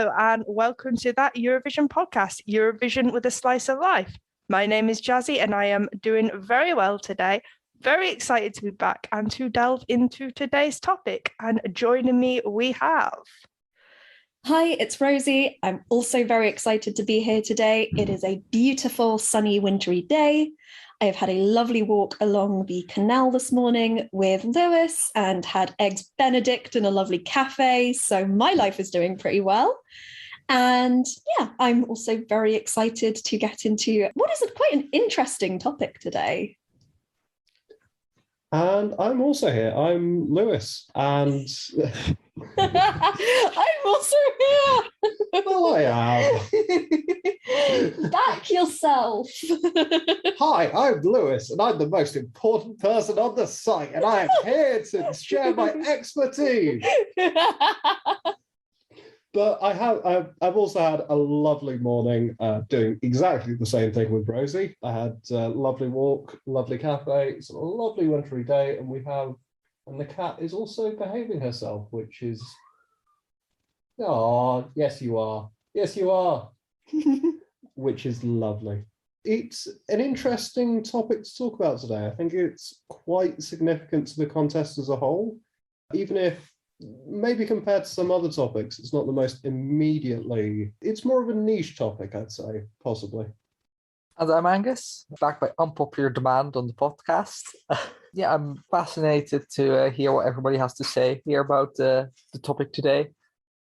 Hello and welcome to That Eurovision Podcast, Eurovision with a Slice of Life. My name is Jazzi and I am doing very well today. Very excited to be back and to delve into today's topic. And joining me we have... Hi, it's Rosie. I'm also very excited to be here today. It is a beautiful, sunny, wintry day. I have had a lovely walk along the canal this morning with Lewis and had eggs Benedict in a lovely cafe. So my life is doing pretty well. And yeah, I'm also very excited to get into what is quite an interesting topic today. And I'm also here. I'm Lewis, and I'm also here. Well, I am. Back yourself. Hi, I'm Lewis, and I'm the most important person on the site, and I am here to share my expertise. But I've also had a lovely morning doing exactly the same thing with Rosie. I had a lovely walk, lovely cafe. It's a lovely wintry day, and the cat is also behaving herself, which is, oh, yes you are, which is lovely. It's an interesting topic to talk about today. I think it's quite significant to the contest as a whole, even if maybe compared to some other topics, it's not the most immediately, it's more of a niche topic, I'd say, possibly. And I'm Angus, back by unpopular demand on the podcast. Yeah, I'm fascinated to hear what everybody has to say here about the topic today.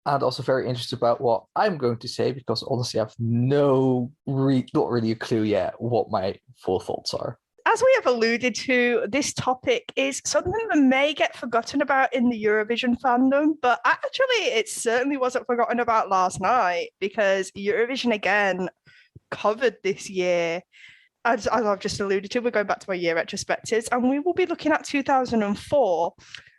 And also very interested about what I'm going to say, because honestly, I have not really a clue yet what my full thoughts are. As we have alluded to, this topic is something that may get forgotten about in the Eurovision fandom, but actually it certainly wasn't forgotten about last night, because Eurovision again covered this year. As I've just alluded to, we're going back to our year retrospectives, and we will be looking at 2004.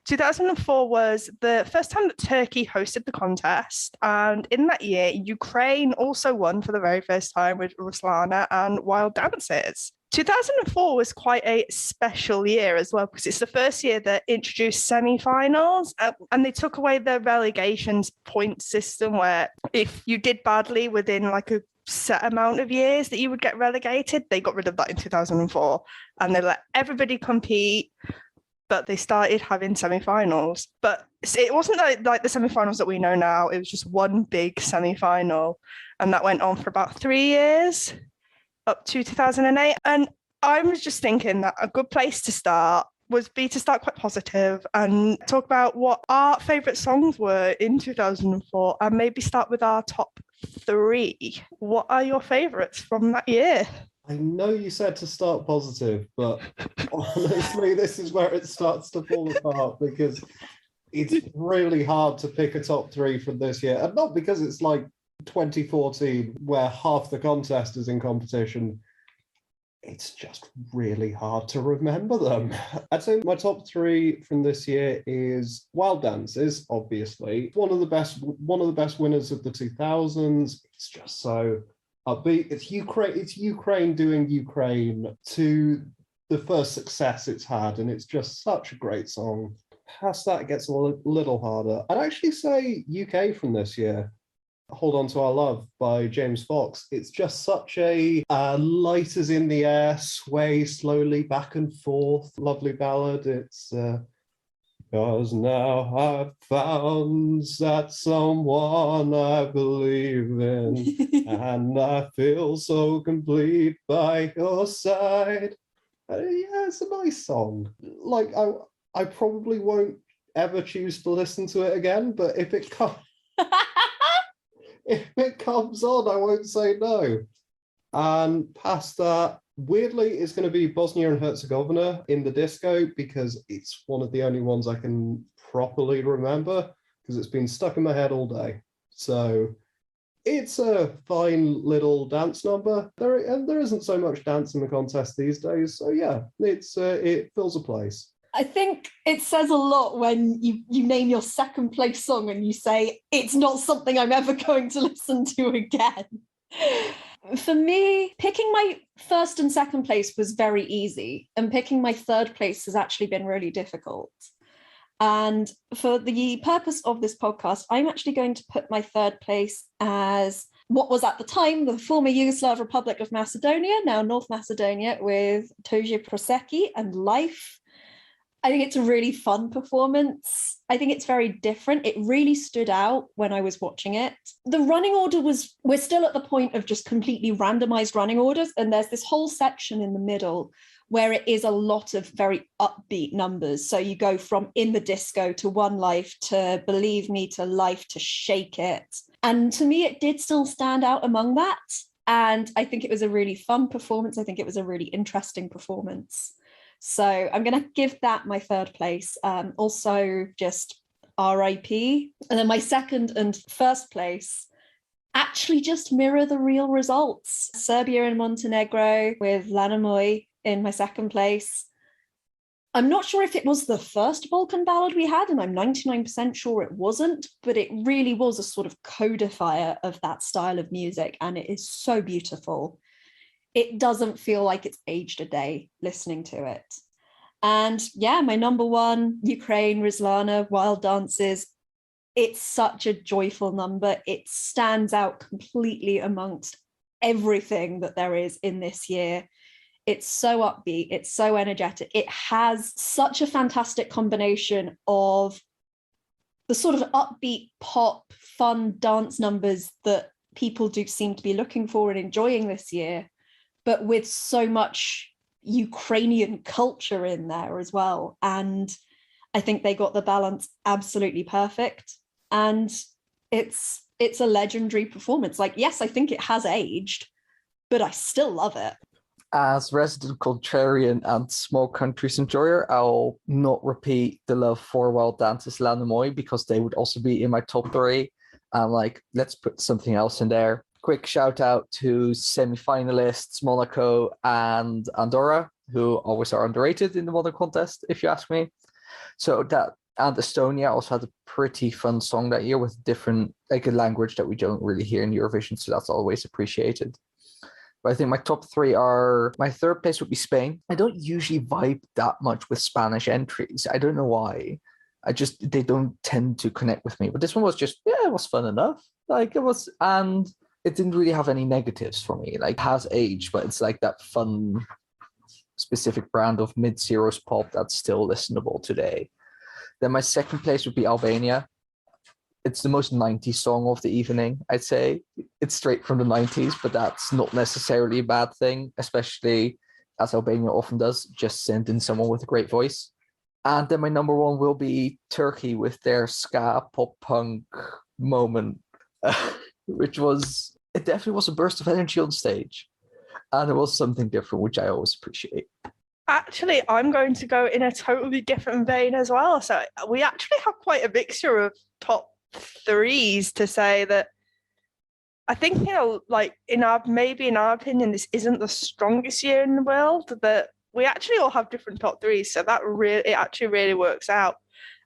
2004 was the first time that Turkey hosted the contest, and in that year, Ukraine also won for the very first time with Ruslana and Wild Dances. 2004 was quite a special year as well, because it's the first year that introduced semi-finals, and they took away the relegations point system where if you did badly within like a set amount of years that you would get relegated. They got rid of that in 2004 and they let everybody compete, but they started having semi-finals. But it wasn't like the semi-finals that we know now. It was just one big semi-final, and that went on for about 3 years, up to 2008. And I was just thinking that a good place to start would be to start quite positive and talk about what our favourite songs were in 2004, and maybe start with our top 3. What are your favourites from that year? I know you said to start positive, but honestly, this is where it starts to fall apart, because it's really hard to pick a top 3 from this year. And not because it's like 2014, where half the contest is in competition. It's just really hard to remember them. I'd say my top 3 from this year is Wild Dances, obviously. One of the best winners of the 2000s. It's just so upbeat. It's Ukraine doing Ukraine to the first success it's had, and it's just such a great song. Past that, it gets a little harder. I'd actually say UK from this year. Hold On to Our Love by James Fox. It's just such a light as in the air, sway slowly back and forth, lovely ballad. It's because now I've found that someone I believe in, and I feel so complete by your side. Yeah, it's a nice song. Like, I probably won't ever choose to listen to it again, but if it comes... if it comes on, I won't say no. And past that, weirdly, it's going to be Bosnia and Herzegovina in the disco, because it's one of the only ones I can properly remember, because it's been stuck in my head all day. So it's a fine little dance number. There isn't so much dance in the contest these days. So yeah, it fills a place. I think it says a lot when you name your second place song and you say, it's not something I'm ever going to listen to again. For me, picking my first and second place was very easy, and picking my third place has actually been really difficult. And for the purpose of this podcast, I'm actually going to put my third place as what was at the time the former Yugoslav Republic of Macedonia, now North Macedonia, with Toje Prosecki and Life. I think it's a really fun performance. I think it's very different. It really stood out when I was watching it. The running order we're still at the point of just completely randomized running orders. And there's this whole section in the middle where it is a lot of very upbeat numbers. So you go from In the Disco to One Life to Believe Me to Life to Shake It. And to me, it did still stand out among that. And I think it was a really fun performance. I think it was a really interesting performance. So I'm going to give that my third place. Also just RIP. And then my second and first place actually just mirror the real results. Serbia and Montenegro with Lana Moy in my second place. I'm not sure if it was the first Balkan ballad we had, and I'm 99% sure it wasn't, but it really was a sort of codifier of that style of music, and it is so beautiful. It doesn't feel like it's aged a day listening to it. And yeah, my number one, Ukraine, Rizlana, Wild Dances. It's such a joyful number. It stands out completely amongst everything that there is in this year. It's so upbeat. It's so energetic. It has such a fantastic combination of the sort of upbeat pop, fun dance numbers that people do seem to be looking for and enjoying this year, but with so much Ukrainian culture in there as well. And I think they got the balance absolutely perfect. And it's a legendary performance. Like, yes, I think it has aged, but I still love it. As resident contrarian and small countries enjoyer, I'll not repeat the love for Wild Dances Lana Moy because they would also be in my top three. I'm like, let's put something else in there. Quick shout out to semi-finalists Monaco and Andorra, who always are underrated in the modern contest, if you ask me. So that, and Estonia also had a pretty fun song that year with different, like a language that we don't really hear in Eurovision, so that's always appreciated. But I think my top three are, my third place would be Spain. I don't usually vibe that much with Spanish entries. I don't know why. They don't tend to connect with me. But this one was just, yeah, it was fun enough. Like it was, and it didn't really have any negatives for me. Like it has aged, but it's like that fun, specific brand of mid-zeros pop that's still listenable today. Then my second place would be Albania. It's the most 90s song of the evening, I'd say. It's straight from the 90s, but that's not necessarily a bad thing, especially as Albania often does, just send in someone with a great voice. And then my number one will be Turkey with their ska pop punk moment, which was, it definitely was a burst of energy on stage. And it was something different, which I always appreciate. Actually, I'm going to go in a totally different vein as well. So we actually have quite a mixture of top threes to say that I think, you know, like in our opinion, this isn't the strongest year in the world, but we actually all have different top threes. So that it actually really works out.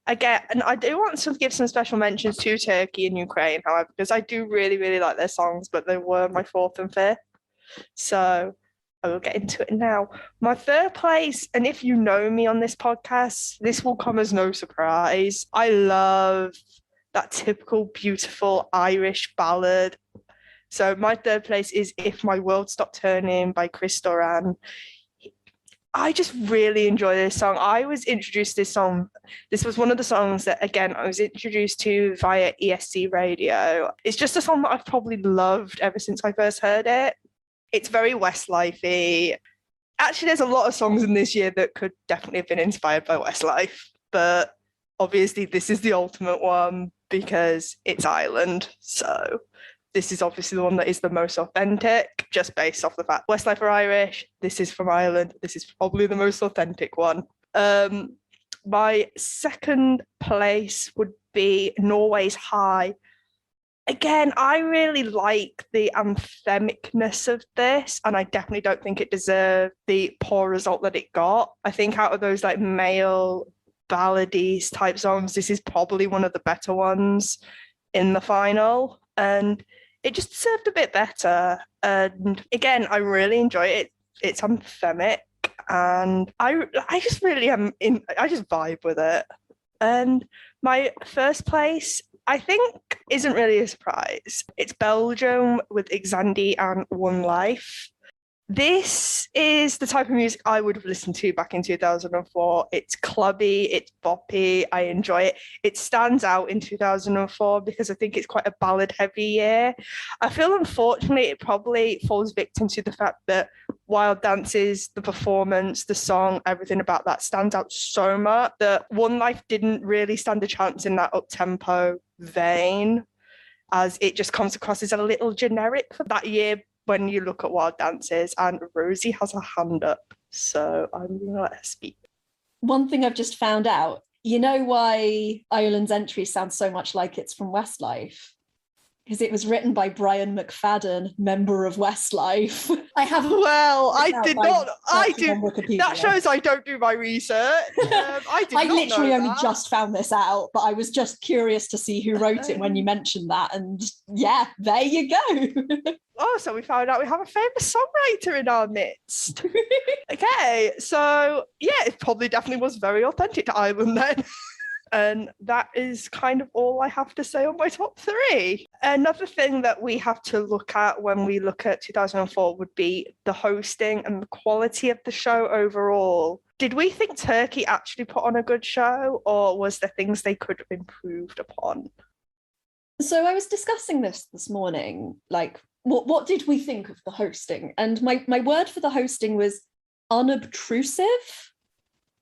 Again, and I do want to give some special mentions to Turkey and Ukraine, however, because I do really, really like their songs, but they were my fourth and fifth. So I will get into it now. My third place, and if you know me on this podcast, this will come as no surprise. I love that typical beautiful Irish ballad. So my third place is If My World Stopped Turning by Chris Doran. I just really enjoy this song. I was introduced to this song. This was one of the songs that, again, I was introduced to via ESC radio. It's just a song that I've probably loved ever since I first heard it. It's very Westlife-y. Actually, there's a lot of songs in this year that could definitely have been inspired by Westlife, but obviously this is the ultimate one because it's Ireland. So this is obviously the one that is the most authentic, just based off the fact Westlife are Irish, this is from Ireland, this is probably the most authentic one. My second place would be Norway's High. Again, I really like the anthemicness of this, and I definitely don't think it deserved the poor result that it got. I think out of those like male balladies type songs, this is probably one of the better ones in the final, and it just deserved a bit better. And again, I really enjoy it. It's anthemic, and I just really am I just vibe with it. And my first place, I think, isn't really a surprise. It's Belgium with Xandi and One Life. This is the type of music I would have listened to back in 2004. It's clubby, it's boppy, I enjoy it. It stands out in 2004 because I think it's quite a ballad-heavy year. I feel, unfortunately, it probably falls victim to the fact that Wild Dances, the performance, the song, everything about that stands out so much that One Life didn't really stand a chance in that up-tempo vein, as it just comes across as a little generic for that year when you look at Wild Dances. And Rosie has her hand up, so I'm going to let her speak. One thing I've just found out, you know why Ireland's entry sounds so much like it's from Westlife? Because it was written by Brian McFadden, member of Westlife. I haven't. Well, I did not. I did. Wikipedia. That shows I don't do my research. I literally only just found this out, but I was just curious to see who wrote it when you mentioned that. And yeah, there you go. Oh, so we found out we have a famous songwriter in our midst. Okay, so yeah, it probably definitely was very authentic to Ireland then. And that is kind of all I have to say on my top three. Another thing that we have to look at when we look at 2004 would be the hosting and the quality of the show overall. Did we think Turkey actually put on a good show, or was there things they could have improved upon? So I was discussing this morning, like, what did we think of the hosting? And my word for the hosting was unobtrusive.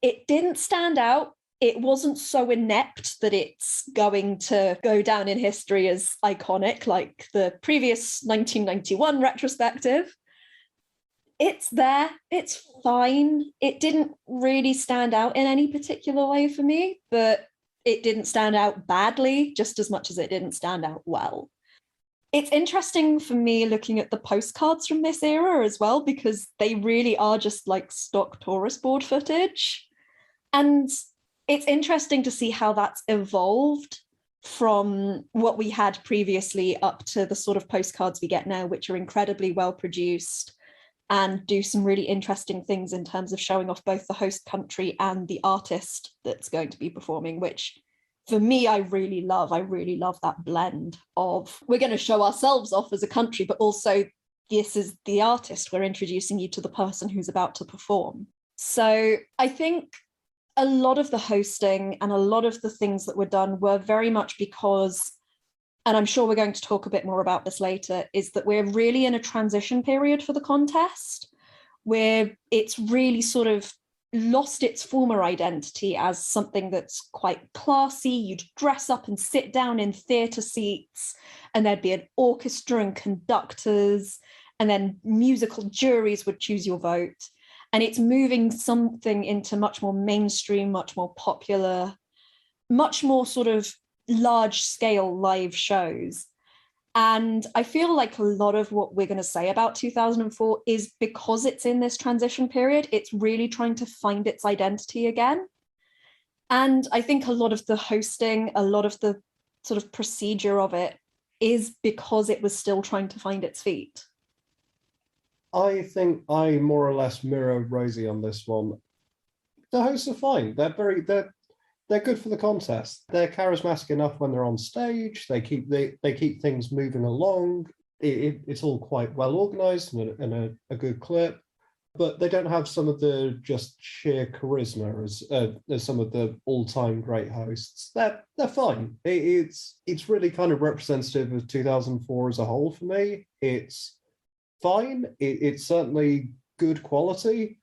It didn't stand out. It wasn't so inept that it's going to go down in history as iconic like the previous 1991 retrospective. It's there. It's fine. It didn't really stand out in any particular way for me, but it didn't stand out badly just as much as it didn't stand out well. It's interesting for me looking at the postcards from this era as well, because they really are just like stock tourist board footage. And it's interesting to see how that's evolved from what we had previously up to the sort of postcards we get now, which are incredibly well produced and do some really interesting things in terms of showing off both the host country and the artist that's going to be performing, which for me, I really love that blend of we're going to show ourselves off as a country, but also this is the artist. We're introducing you to the person who's about to perform. So I think a lot of the hosting and a lot of the things that were done were very much because, and I'm sure we're going to talk a bit more about this later, is that we're really in a transition period for the contest where it's really sort of lost its former identity as something that's quite classy. You'd dress up and sit down in theatre seats, and there'd be an orchestra and conductors, and then musical juries would choose your vote. And it's moving something into much more mainstream, much more popular, much more sort of large scale live shows. And I feel like a lot of what we're going to say about 2004 is because it's in this transition period, it's really trying to find its identity again. And I think a lot of the hosting, a lot of the sort of procedure of it is because it was still trying to find its feet. I think I more or less mirror Rosie on this one. The hosts are fine. They're good for the contest. They're charismatic enough when they're on stage. They keep things moving along. It's all quite well organized and a good clip, but they don't have some of the just sheer charisma as some of the all-time great hosts. They're fine. It's really kind of representative of 2004 as a whole for me. It's fine. It's certainly good quality,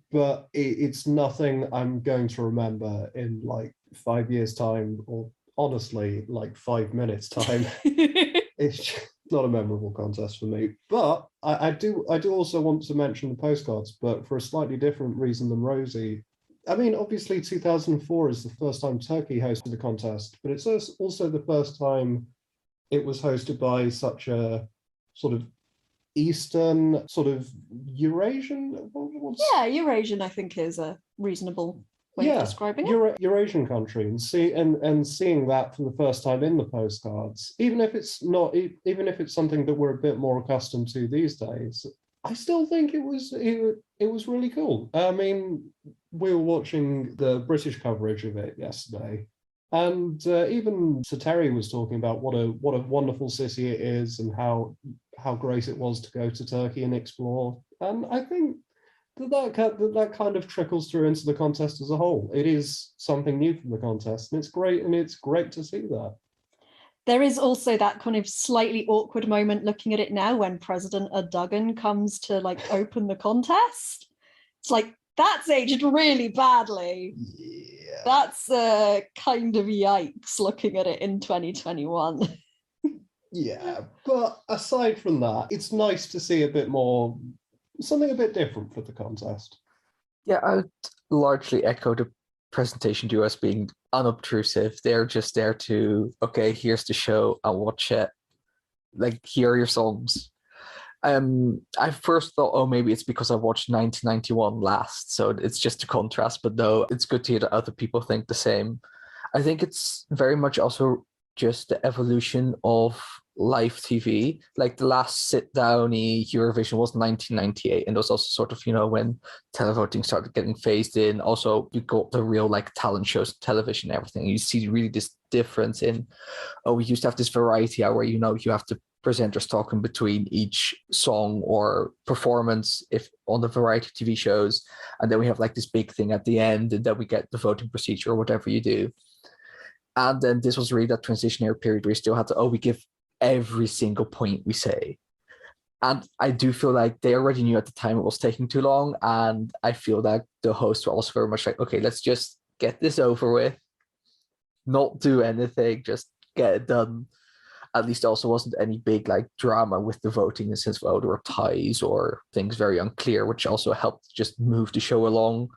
but it's nothing I'm going to remember in like 5 years' time, or honestly, like 5 minutes' time. It's not a memorable contest for me. But I do also want to mention the postcards, but for a slightly different reason than Rosie. I mean, obviously 2004 is the first time Turkey hosted a contest, but it's also the first time it was hosted by such a sort of Eastern, sort of Eurasian. Yeah, Eurasian, I think, is a reasonable way of describing it. Eurasian country, and seeing that for the first time in the postcards, even if it's something that we're a bit more accustomed to these days, I still think it was really cool. I mean, we were watching the British coverage of it yesterday, and even Sir Terry was talking about what a wonderful city it is and how great it was to go to Turkey and explore. And I think that kind of trickles through into the contest as a whole. It is something new from the contest, and it's great to see that. There is also that kind of slightly awkward moment looking at it now when President Erdogan comes to like open the contest. It's like, that's aged really badly. Yeah. That's kind of yikes looking at it in 2021. Yeah, but aside from that, it's nice to see something a bit different for the contest. Yeah, I would largely echo the presentation duo as being unobtrusive. They're just there to, okay, here's the show, I'll watch it. Like, here are your songs. I first thought, oh, maybe it's because I watched 1991 last, so it's just a contrast, but no, it's good to hear that other people think the same. I think it's very much also just the evolution of live TV. Like the last sit-downy Eurovision was 1998, and it was also sort of, when televoting started getting phased in. Also, you got the real like talent shows, television, everything. You see really this difference in, we used to have this variety hour where, you have to presenters talking between each song or performance if on the variety TV shows, and then we have like this big thing at the end, and then we get the voting procedure or whatever you do. And then this was really that transitionary period where you still had to, we give every single point we say. And I do feel like they already knew at the time it was taking too long, and I feel that the hosts were also very much like, okay, let's just get this over with, not do anything, just get it done. At least there also wasn't any big like drama with the voting, since there were ties or things very unclear, which also helped just move the show along,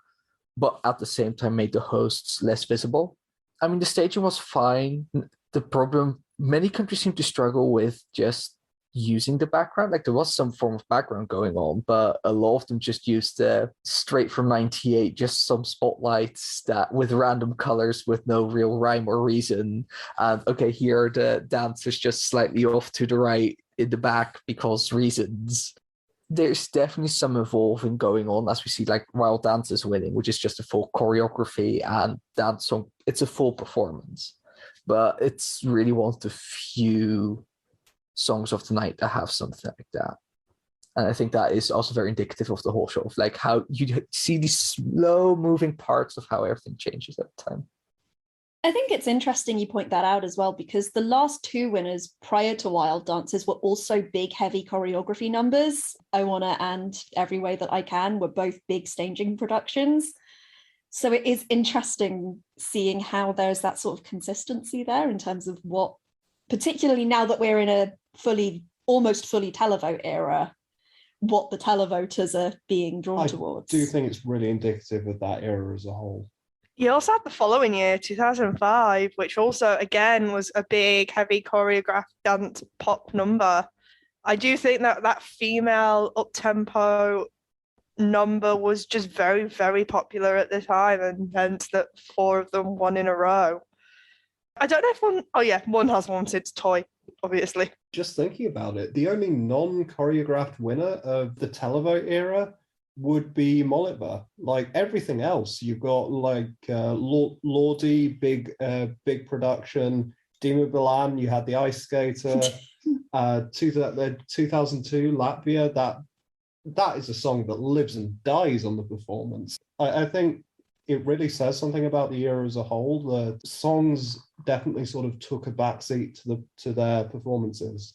but at the same time made the hosts less visible. I mean, the staging was fine. The problem, many countries seem to struggle with just using the background. Like there was some form of background going on, but a lot of them just used straight from 98, just some spotlights that with random colors with no real rhyme or reason. And okay, here are the dancers just slightly off to the right in the back because reasons. There's definitely some evolving going on as we see like Wild Dances winning, which is just a full choreography and dance song. It's a full performance, but it's really one of the few songs of the night that have something like that. And I think that is also very indicative of the whole show, of like how you see these slow moving parts of how everything changes at the time. I think it's interesting you point that out as well, because the last two winners prior to Wild Dances were also big, heavy choreography numbers. I Wanna and Every Way That I Can were both big staging productions. So it is interesting seeing how there's that sort of consistency there in terms of what, particularly now that we're in a almost fully televote era, what the televoters are being drawn towards. I do think it's really indicative of that era as a whole. You also had the following year, 2005, which also, again, was a big, heavy choreographed dance pop number. I do think that female up-tempo number was just very, very popular at the time, and hence that 4 of them won in a row. I don't know if one has won since Toy, obviously. Just thinking about it, the only non-choreographed winner of the televote era would be Molitva. Like everything else, you've got like Lordi, big production. Dima Bilan, you had the ice skater. 2002 Latvia. That is a song that lives and dies on the performance. I think it really says something about the era as a whole. The songs definitely sort of took a backseat to their performances,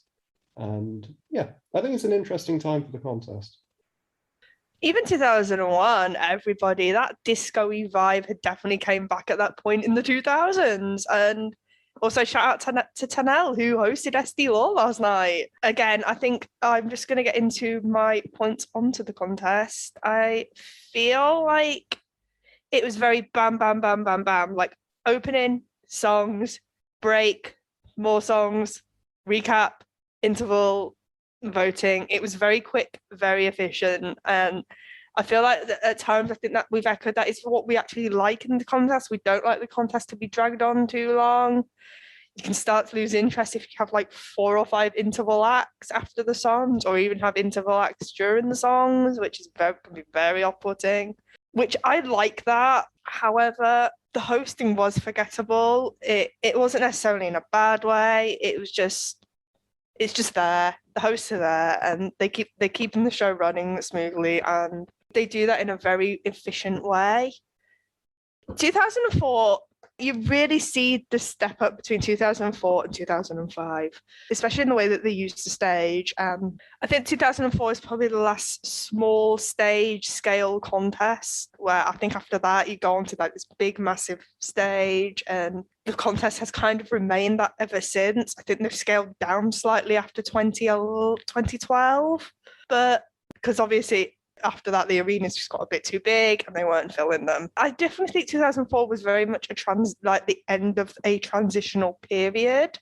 and yeah, I think it's an interesting time for the contest. Even 2001, everybody, that disco-y vibe had definitely came back at that point in the 2000s. And also shout out to Tanel, who hosted SD Law last night. Again, I think I'm just going to get into my points onto the contest. I feel like it was very bam, bam, bam, bam, bam. Like opening, songs, break, more songs, recap, interval, voting. It was very quick, very efficient, and I feel like at times I think that we've echoed that is what we actually like in the contest. We don't like the contest to be dragged on too long. You can start to lose interest if you have like 4 or 5 interval acts after the songs, or even have interval acts during the songs, which can be very off-putting. which I like that. However, the hosting was forgettable. It wasn't necessarily in a bad way. It's just there. The hosts are there, and they're keeping the show running smoothly, and they do that in a very efficient way. 2004, you really see the step up between 2004 and 2005, especially in the way that they used the stage. I think 2004 is probably the last small stage scale contest, where I think after that you go on to like this big massive stage, and the contest has kind of remained that ever since. I think they've scaled down slightly after 2012, but because obviously after that the arenas just got a bit too big and they weren't filling them. I definitely think 2004 was very much the end of a transitional period.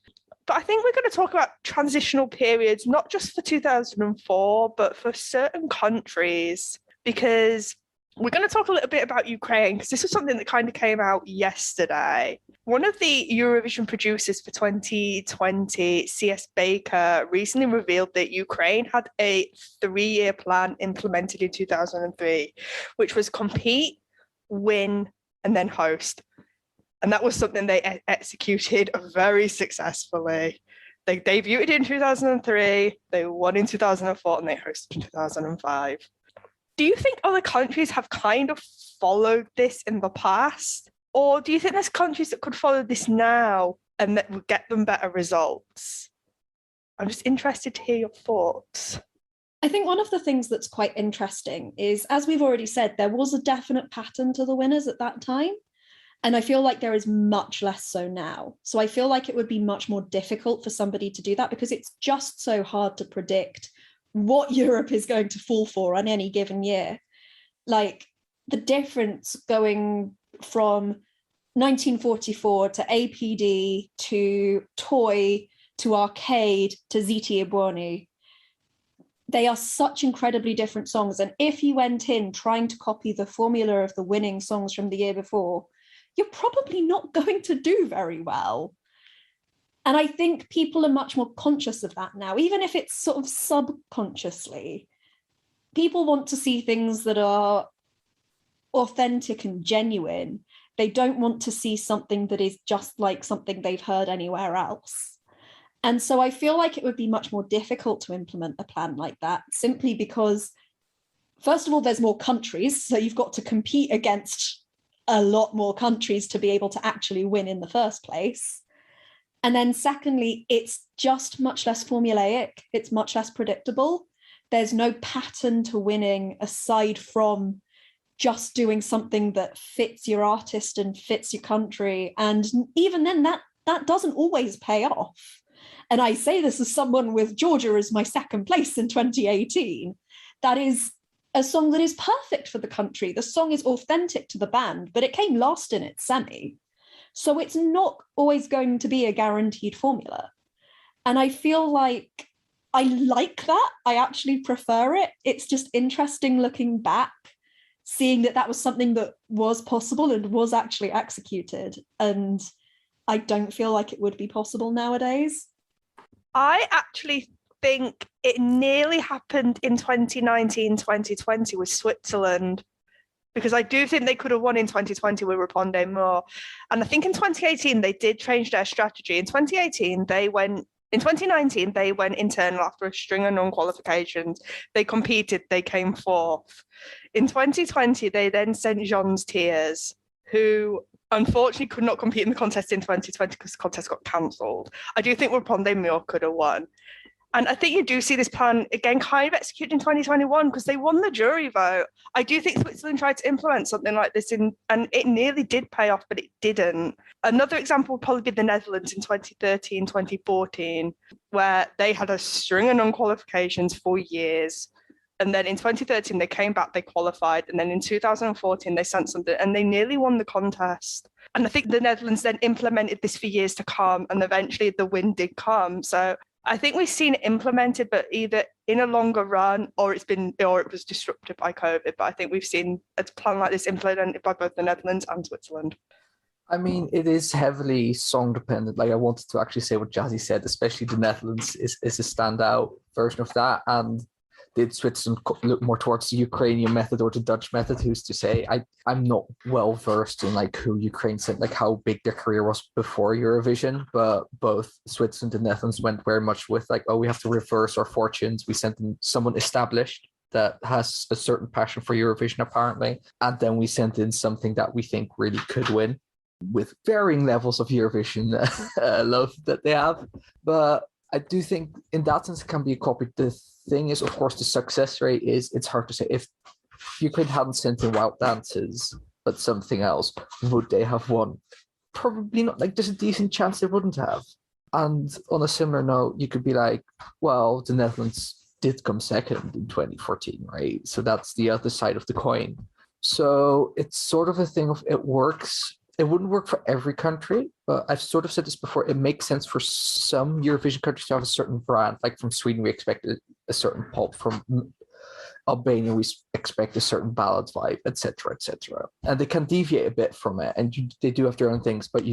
But I think we're going to talk about transitional periods, not just for 2004, but for certain countries, because we're going to talk a little bit about Ukraine, because this was something that kind of came out yesterday. One of the Eurovision producers for 2020, C.S. Baker, recently revealed that Ukraine had a 3-year plan implemented in 2003, which was compete, win, and then host. And that was something they executed very successfully. They debuted in 2003, they won in 2004, and they hosted in 2005. Do you think other countries have kind of followed this in the past? Or do you think there's countries that could follow this now and that would get them better results? I'm just interested to hear your thoughts. I think one of the things that's quite interesting is, as we've already said, there was a definite pattern to the winners at that time. And I feel like there is much less so now. So I feel like it would be much more difficult for somebody to do that, because it's just so hard to predict what Europe is going to fall for on any given year. Like the difference going from 1944 to APD to Toy to Arcade to Ziti Ebony, they are such incredibly different songs. And if you went in trying to copy the formula of the winning songs from the year before, you're probably not going to do very well. And I think people are much more conscious of that now, even if it's sort of subconsciously. People want to see things that are authentic and genuine. They don't want to see something that is just like something they've heard anywhere else. And so I feel like it would be much more difficult to implement a plan like that, simply because, first of all, there's more countries, so you've got to compete against a lot more countries to be able to actually win in the first place. And then secondly, it's just much less formulaic. It's much less predictable. There's no pattern to winning aside from just doing something that fits your artist and fits your country. And even then, that doesn't always pay off. And I say this as someone with Georgia as my second place in 2018. That is a song that is perfect for the country. The song is authentic to the band, but it came last in its semi. So it's not always going to be a guaranteed formula. And I feel like I like that. I actually prefer it. It's just interesting looking back, seeing that that was something that was possible and was actually executed. And I don't feel like it would be possible nowadays. I actually think it nearly happened in 2019, 2020 with Switzerland, because I do think they could have won in 2020 with Répondez More. And I think in 2018, they did change their strategy. In 2019, in 2019, they went internal after a string of non-qualifications. They competed, they came fourth. In 2020, they then sent Jean's Tears, who unfortunately could not compete in the contest in 2020 because the contest got cancelled. I do think Répondez More could have won. And I think you do see this plan, again, kind of executed in 2021 because they won the jury vote. I do think Switzerland tried to implement something like this, and it nearly did pay off, but it didn't. Another example would probably be the Netherlands in 2013, 2014, where they had a string of non-qualifications for years. And then in 2013, they came back, they qualified. And then in 2014, they sent something and they nearly won the contest. And I think the Netherlands then implemented this for years to come. And eventually the win did come. So I think we've seen it implemented, but either in a longer run or it was disrupted by COVID. But I think we've seen a plan like this implemented by both the Netherlands and Switzerland. I mean, it is heavily song dependent. Like I wanted to actually say what Jazzi said, especially the Netherlands is a standout version of that. And did Switzerland look more towards the Ukrainian method or the Dutch method? Who's to say? I'm not well versed in like who Ukraine sent, like how big their career was before Eurovision, but both Switzerland and Netherlands went very much with like, oh, we have to reverse our fortunes. We sent in someone established that has a certain passion for Eurovision apparently, and then we sent in something that we think really could win, with varying levels of Eurovision love that they have. But I do think in that sense it can be a copy. The thing is, of course, the success rate is, it's hard to say. If Ukraine hadn't sent in Wild Dances, but something else, would they have won? Probably not. Like, there's a decent chance they wouldn't have. And on a similar note, you could be like, well, the Netherlands did come second in 2014, right? So that's the other side of the coin. So it's sort of a thing of, it works. It wouldn't work for every country, but I've sort of said this before. It makes sense for some Eurovision countries to have a certain brand. Like from Sweden, we expected a certain pop. From Albania, we expect a certain ballad vibe, etc., etc. And they can deviate a bit from it, and they do have their own things. But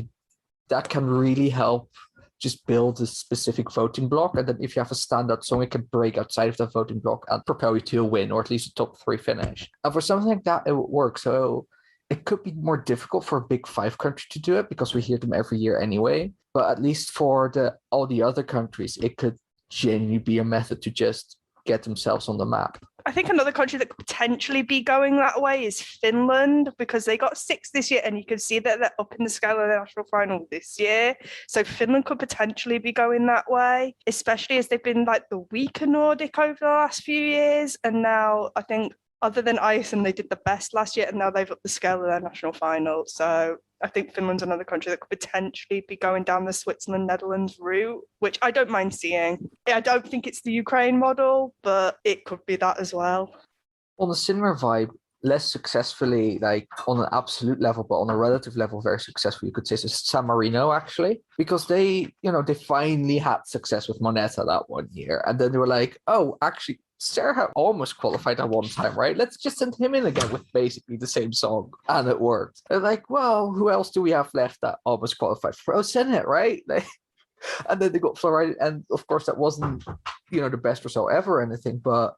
that can really help just build a specific voting block. And then if you have a standout song, it can break outside of that voting block and propel you to a win, or at least a top 3 finish. And for something like that, it would work. So it could be more difficult for a big 5 country to do it because we hear them every year anyway. But at least for all the other countries, it could genuinely be a method to just get themselves on the map. I think another country that could potentially be going that way is Finland, because they got 6 this year, and you can see that they're up in the scale of the national final this year. So Finland could potentially be going that way, especially as they've been like the weaker Nordic over the last few years. And now I think, other than Iceland, they did the best last year, and now they've upped the scale of their national final. So I think Finland's another country that could potentially be going down the Switzerland-Netherlands route, which I don't mind seeing. I don't think it's the Ukraine model, but it could be that as well. On a similar vibe, less successfully, like on an absolute level, but on a relative level, very successful, you could say, so San Marino, actually, because they finally had success with Moneta that one year. And then they were like, oh, actually, Serha almost qualified at one time, right? Let's just send him in again with basically the same song. And it worked. And like, well, who else do we have left that almost qualified for? Oh, Senate, right? And then they got Florida. And of course, that wasn't, the best result ever or anything, but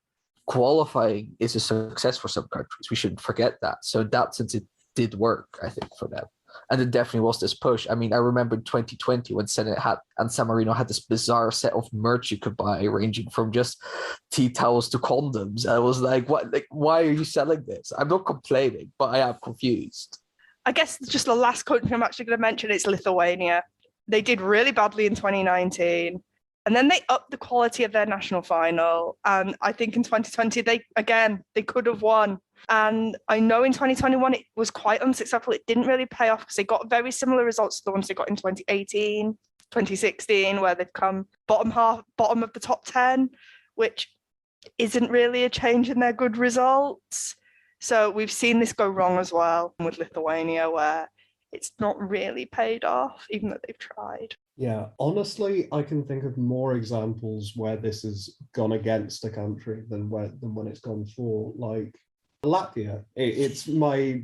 qualifying is a success for some countries. We shouldn't forget that. So in that sense, it did work, I think, for them. And it definitely was this push. I mean, I remember in 2020 when Senate and San Marino had this bizarre set of merch you could buy, ranging from just tea towels to condoms. I was like, what? Like, why are you selling this? I'm not complaining, but I am confused. I guess just the last country I'm actually going to mention is Lithuania. They did really badly in 2019. And then they upped the quality of their national final. And I think in 2020, they could have won. And I know in 2021, it was quite unsuccessful. It didn't really pay off because they got very similar results to the ones they got in 2018, 2016, where they'd come bottom of the top 10, which isn't really a change in their good results. So we've seen this go wrong as well with Lithuania, where it's not really paid off, even though they've tried. Yeah, honestly, I can think of more examples where this has gone against a country than when it's gone for. Like Latvia, it's my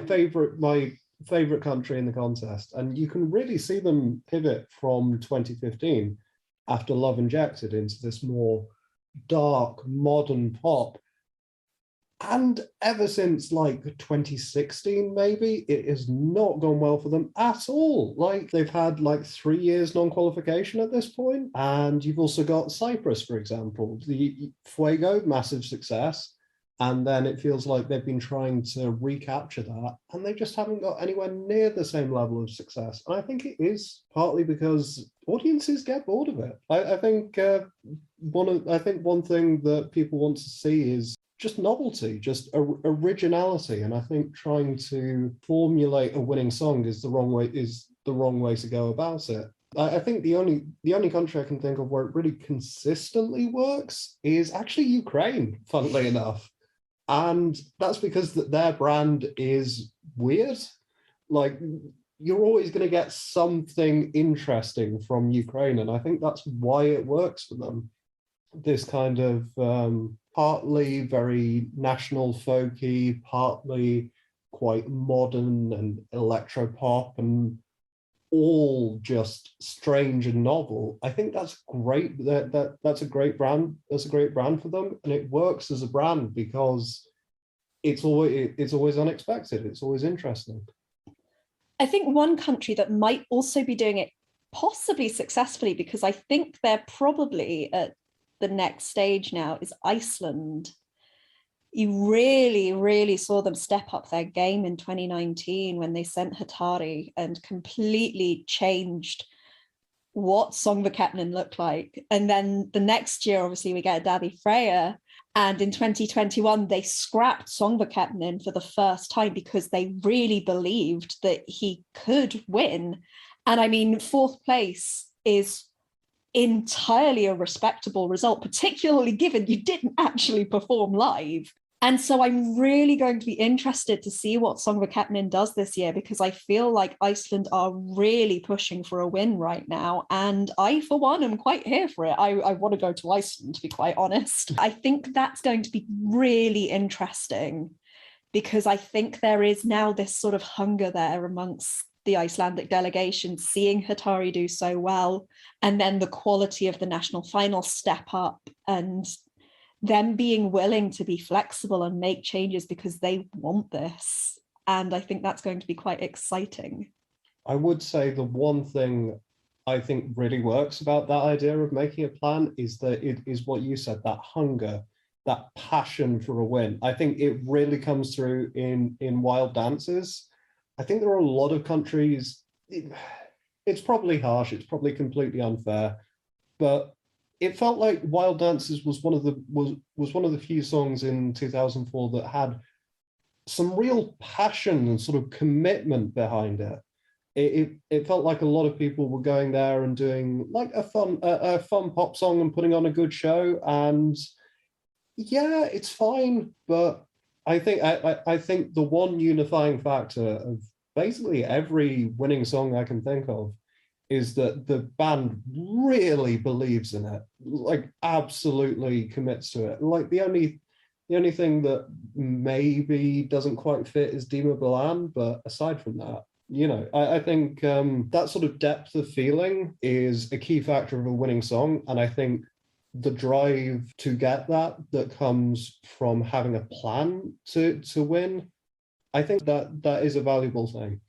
favorite country in the contest, and you can really see them pivot from 2015 after Love Injected into this more dark modern pop. And ever since like 2016, maybe, it has not gone well for them at all. Like, they've had like 3 years non-qualification at this point. And you've also got Cyprus, for example, the Fuego, massive success. And then it feels like they've been trying to recapture that, and they just haven't got anywhere near the same level of success. And I think it is partly because audiences get bored of it. I think one thing that people want to see is just novelty, just originality. And I think trying to formulate a winning song is the wrong way to go about it. I think the only country I can think of where it really consistently works is actually Ukraine, funnily enough. And that's because their brand is weird. Like, you're always going to get something interesting from Ukraine, and I think that's why it works for them. This kind of partly very national folky, partly quite modern and electro pop, and all just strange and novel. I think that's great. That's a great brand. That's a great brand for them, and it works as a brand because it's always unexpected. It's always interesting. I think one country that might also be doing it possibly successfully, because I think they're probably at the next stage now, is Iceland. You really, really saw them step up their game in 2019 when they sent Hatari and completely changed what Söngvakeppnin looked like. And then the next year, obviously, we get Daði Freyr. And in 2021, they scrapped Söngvakeppnin for the first time because they really believed that he could win. And I mean, fourth place is entirely a respectable result, particularly given you didn't actually perform live. And so I'm really going to be interested to see what Söngvakeppnin does this year, because I feel like Iceland are really pushing for a win right now. And I, for one, am quite here for it. I want to go to Iceland, to be quite honest. I think that's going to be really interesting, because I think there is now this sort of hunger there amongst the Icelandic delegation, seeing Hatari do so well, and then the quality of the national final step up, and them being willing to be flexible and make changes because they want this. And I think that's going to be quite exciting. I would say the one thing I think really works about that idea of making a plan is that it is what you said, that hunger, that passion for a win. I think it really comes through in Wild Dances. I think there are a lot of countries, it's probably harsh, it's probably completely unfair, but it felt like Wild Dances was one of the few songs in 2004 that had some real passion and sort of commitment behind it. It felt like a lot of people were going there and doing like a fun pop song and putting on a good show. And yeah, it's fine, but I think the one unifying factor of basically every winning song I can think of is that the band really believes in it, like absolutely commits to it. Like the only thing that maybe doesn't quite fit is Dima Bilan, but aside from that, you know, I think that sort of depth of feeling is a key factor of a winning song. And I think the drive to get that comes from having a plan to win, I think that is a valuable thing.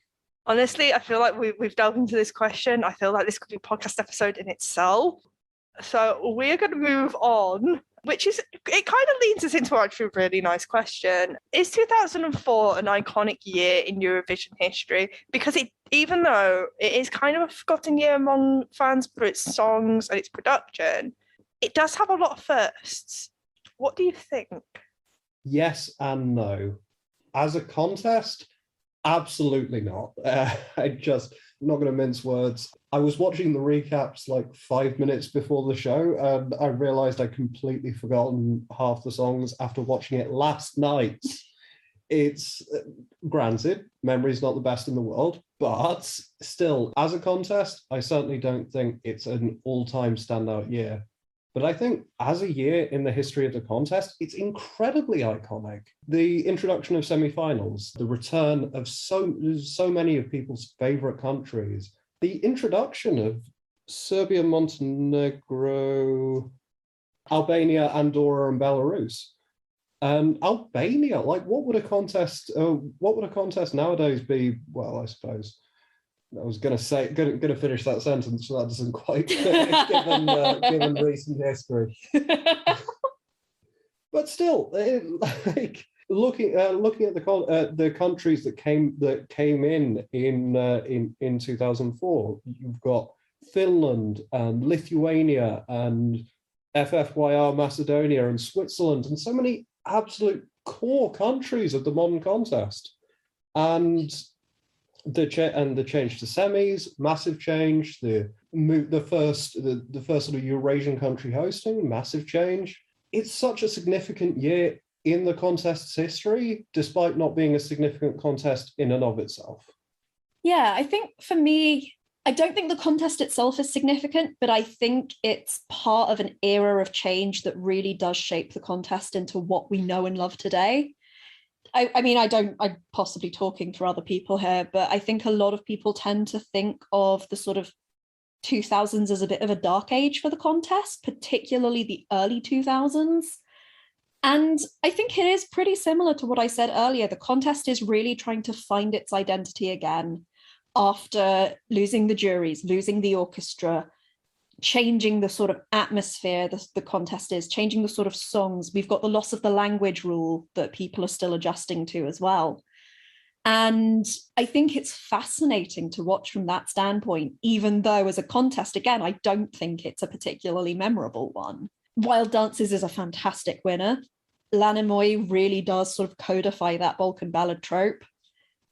Honestly, I feel like we've delved into this question. I feel like this could be a podcast episode in itself. So we're going to move on, it kind of leads us into actually a really nice question. Is 2004 an iconic year in Eurovision history? Because even though it is kind of a forgotten year among fans for its songs and its production, it does have a lot of firsts. What do you think? Yes and no. As a contest, absolutely not. I'm not going to mince words. I was watching the recaps like 5 minutes before the show, and I realized I'd completely forgotten half the songs after watching it last night. It's granted, memory's not the best in the world, but still, as a contest, I certainly don't think it's an all-time standout year. But I think as a year in the history of the contest, it's incredibly iconic. The introduction of semi-finals, the return of so many of people's favorite countries, the introduction of Serbia, Montenegro, Albania, Andorra, and Belarus. Albania, like what would a contest nowadays be? Well, I suppose I was going to finish that sentence, so that doesn't quite fit given recent history. But still, like looking at the countries that came in 2004, you've got Finland and Lithuania and FFYR Macedonia and Switzerland and so many absolute core countries of the modern contest. And the change to semis, massive change. The first sort of Eurasian country hosting, massive change. It's such a significant year in the contest's history, despite not being a significant contest in and of itself. Yeah, I think for me, I don't think the contest itself is significant, but I think it's part of an era of change that really does shape the contest into what we know and love today. I mean, I'm possibly talking for other people here, but I think a lot of people tend to think of the sort of 2000s as a bit of a dark age for the contest, particularly the early 2000s. And I think it is pretty similar to what I said earlier. The contest is really trying to find its identity again after losing the juries, losing the orchestra, changing the sort of atmosphere the contest is, changing the sort of songs. We've got the loss of the language rule that people are still adjusting to as well. And I think it's fascinating to watch from that standpoint, even though as a contest, again, I don't think it's a particularly memorable one. Wild Dances is a fantastic winner. L'Anémoie really does sort of codify that Balkan ballad trope.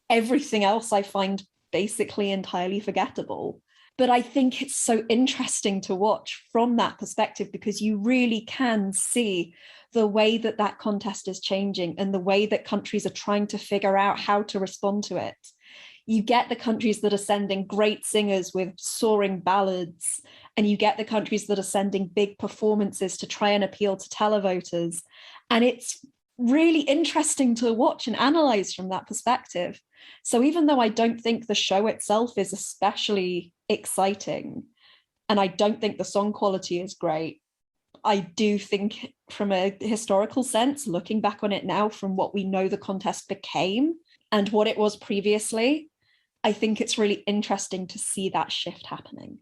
Everything else I find basically entirely forgettable. But I think it's so interesting to watch from that perspective, because you really can see the way that that contest is changing and the way that countries are trying to figure out how to respond to it. You get the countries that are sending great singers with soaring ballads, and you get the countries that are sending big performances to try and appeal to televoters. And it's really interesting to watch and analyze from that perspective. So even though I don't think the show itself is especially exciting, and I don't think the song quality is great, I do think from a historical sense, looking back on it now from what we know the contest became and what it was previously, I think it's really interesting to see that shift happening.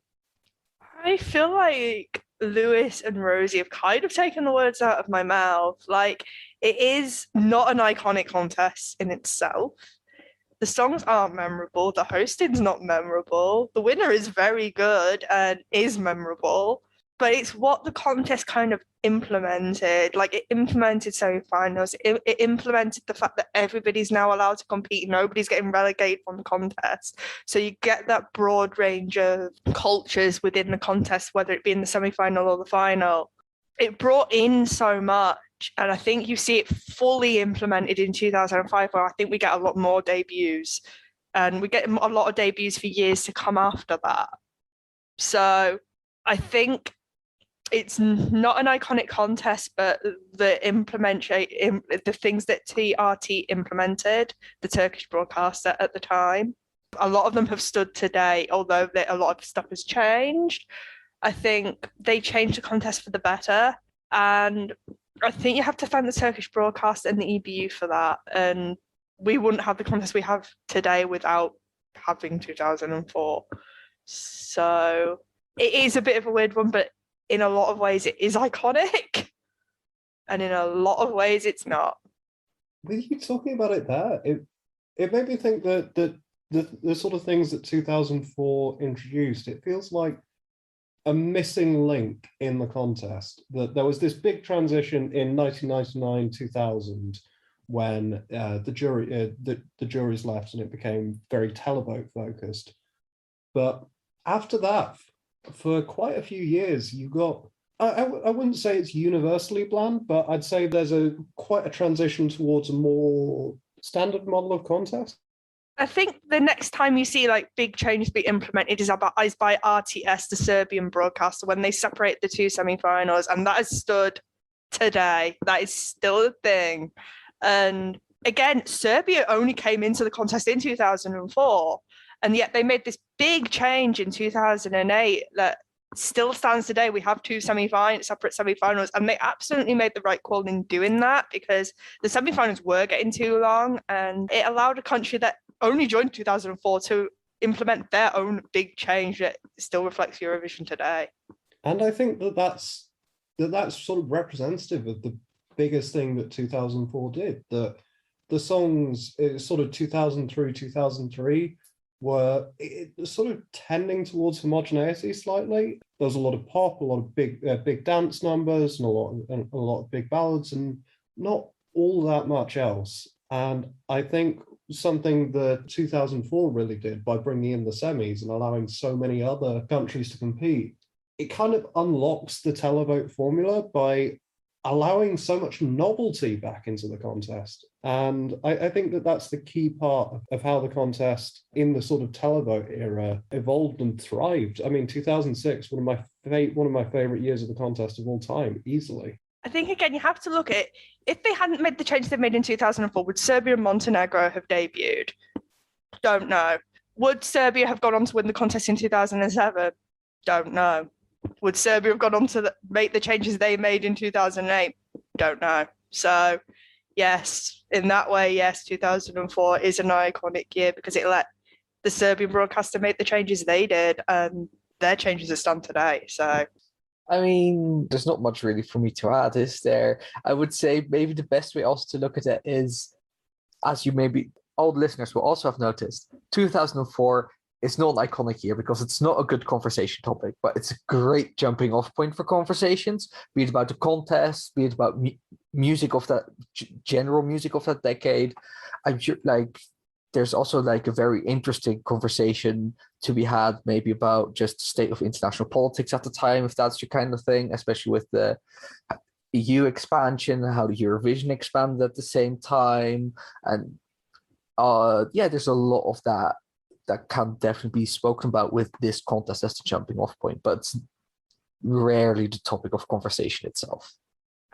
I feel like Lewis and Rosie have kind of taken the words out of my mouth. Like, it is not an iconic contest in itself. The songs aren't memorable. The hosting's not memorable. The winner is very good and is memorable. But it's what the contest kind of implemented. Like, it implemented semi-finals. It implemented the fact that everybody's now allowed to compete. Nobody's getting relegated from the contest. So you get that broad range of cultures within the contest, whether it be in the semi-final or the final. It brought in so much. And I think you see it fully implemented in 2005, where I think we get a lot more debuts. And we get a lot of debuts for years to come after that. So I think it's not an iconic contest, but the things that TRT implemented, the Turkish broadcaster at the time, a lot of them have stood today, although a lot of stuff has changed. I think they changed the contest for the better. And I think you have to thank the Turkish broadcaster and the EBU for that. And we wouldn't have the contest we have today without having 2004. So it is a bit of a weird one, but in a lot of ways it is iconic, and in a lot of ways it's not. With you talking about it there, it made me think that the sort of things that 2004 introduced, it feels like a missing link in the contest. That there was this big transition in 1999-2000 when the juries left and it became very televote focused. But after that, for quite a few years, you got, I wouldn't say it's universally bland, but I'd say there's quite a transition towards a more standard model of contest. I think the next time you see like big changes be implemented is by RTS, the Serbian broadcaster, when they separate the two semi-finals, and that has stood today. That is still a thing. And again, Serbia only came into the contest in 2004. And yet they made this big change in 2008 that still stands today. We have two separate semi-finals, and they absolutely made the right call in doing that, because the semi-finals were getting too long, and it allowed a country that only joined 2004 to implement their own big change that still reflects Eurovision today. And I think that's sort of representative of the biggest thing that 2004 did. That the songs, sort of 2000 through 2003, were sort of tending towards homogeneity slightly. There was a lot of pop, a lot of big dance numbers, and a lot of big ballads, and not all that much else. And I think something that 2004 really did by bringing in the semis and allowing so many other countries to compete, it kind of unlocks the televote formula by allowing so much novelty back into the contest. And I think that that's the key part of how the contest in the sort of televote era evolved and thrived. I mean, 2006, one of my favorite years of the contest of all time, easily. I think, again, you have to look at, if they hadn't made the changes they made in 2004, would Serbia and Montenegro have debuted? Don't know. Would Serbia have gone on to win the contest in 2007? Don't know. Would Serbia have gone on to make the changes they made in 2008? Don't know. So, yes, in that way, yes, 2004 is an iconic year because it let the Serbian broadcaster make the changes they did, and their changes are stand today. So, I mean, there's not much really for me to add, is there? I would say maybe the best way also to look at it is, as you maybe all the listeners will also have noticed, 2004 is not an iconic year because it's not a good conversation topic, but it's a great jumping off point for conversations, be it about the contest, be it about music of that, general music of that decade. I'm sure, like, there's also like a very interesting conversation to be had maybe about just the state of international politics at the time, if that's your kind of thing, especially with the EU expansion, how the Eurovision expanded at the same time. And there's a lot of that can definitely be spoken about with this contest as the jumping off point, but it's rarely the topic of conversation itself.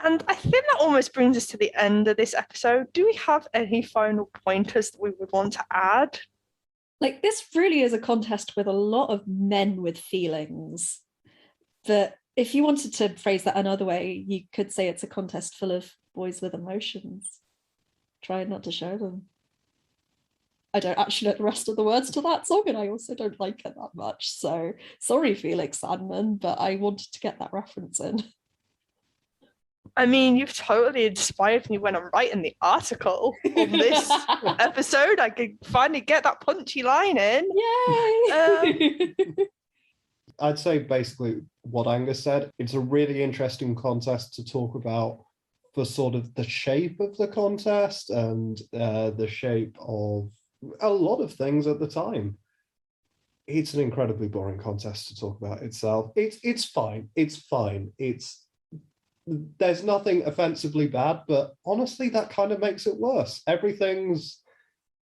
And I think that almost brings us to the end of this episode. Do we have any final pointers that we would want to add? Like, this really is a contest with a lot of men with feelings. That if you wanted to phrase that another way, you could say it's a contest full of boys with emotions. Try not to show them. I don't actually know the rest of the words to that song, and I also don't like it that much. So sorry, Felix Sandman, but I wanted to get that reference in. I mean, you've totally inspired me when I'm writing the article on this episode. I could finally get that punchy line in. Yay! I'd say basically what Angus said. It's a really interesting contest to talk about for sort of the shape of the contest and the shape of a lot of things at the time. It's an incredibly boring contest to talk about itself. It's fine. There's nothing offensively bad, but honestly, that kind of makes it worse. Everything's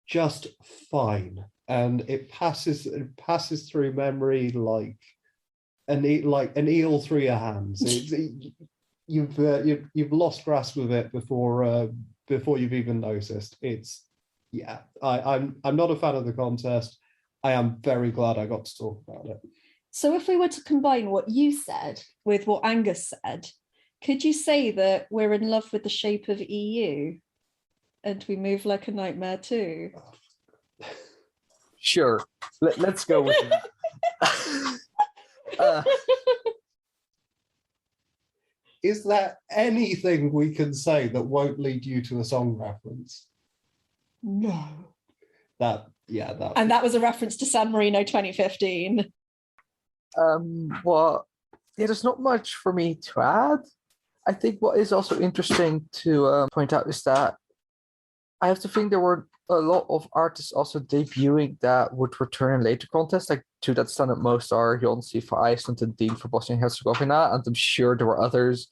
just fine, and it passes through memory like an eel through your hands. You've lost grasp of it before you've even noticed. I'm not a fan of the contest. I am very glad I got to talk about it. So if we were to combine what you said with what Angus said, could you say that we're in love with the shape of EU and we move like a nightmare too? Sure. Let's go with that. Is there anything we can say that won't lead you to a song reference? No. And that was a reference to San Marino 2015. There's not much for me to add. I think what is also interesting to point out is that I have to think there were a lot of artists also debuting that would return in later contests. Like, two that stand out most are Jazzi for Iceland and Dean for Bosnia and Herzegovina, and I'm sure there were others.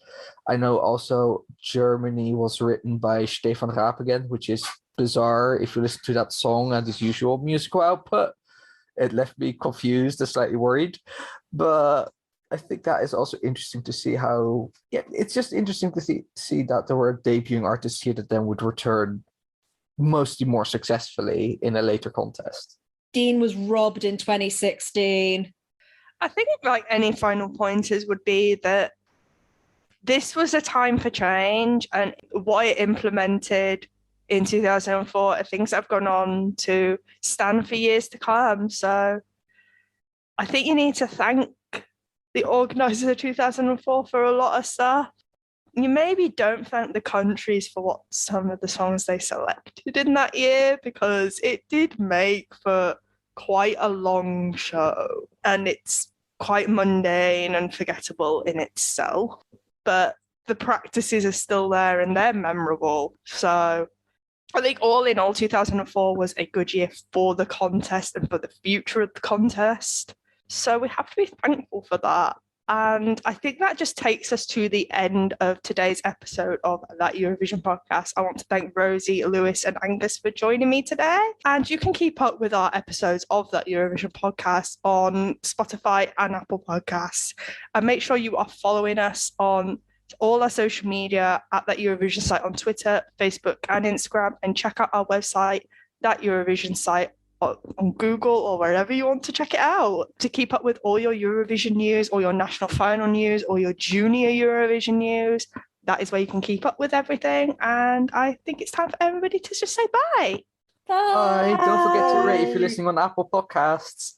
I know also Germany was written by Stefan Raab again, which is bizarre if you listen to that song and his usual musical output. It left me confused and slightly worried. But I think that is also interesting to see how, it's just interesting to see that there were debuting artists here that then would return mostly more successfully in a later contest. Dean was robbed in 2016. I think like any final pointers would be that this was a time for change, and what it implemented in 2004 are things that have gone on to stand for years to come. So I think you need to thank the organisers of 2004 for a lot of stuff. You maybe don't thank the countries for what some of the songs they selected in that year, because it did make for quite a long show and it's quite mundane and forgettable in itself. But the practices are still there and they're memorable. So I think all in all, 2004 was a good year for the contest and for the future of the contest. So we have to be thankful for that. And I think that just takes us to the end of today's episode of That Eurovision Podcast. I want to thank Rosie, Lewis and Angus for joining me today. And you can keep up with our episodes of That Eurovision Podcast on Spotify and Apple Podcasts. And make sure you are following us on all our social media at That Eurovision site on Twitter, Facebook, and Instagram, and check out our website, That Eurovision site, on Google or wherever you want to check it out to keep up with all your Eurovision news, or your national final news, or your junior Eurovision news. That is where you can keep up with everything. And I think it's time for everybody to just say bye. Bye. Don't forget to rate if you're listening on Apple Podcasts.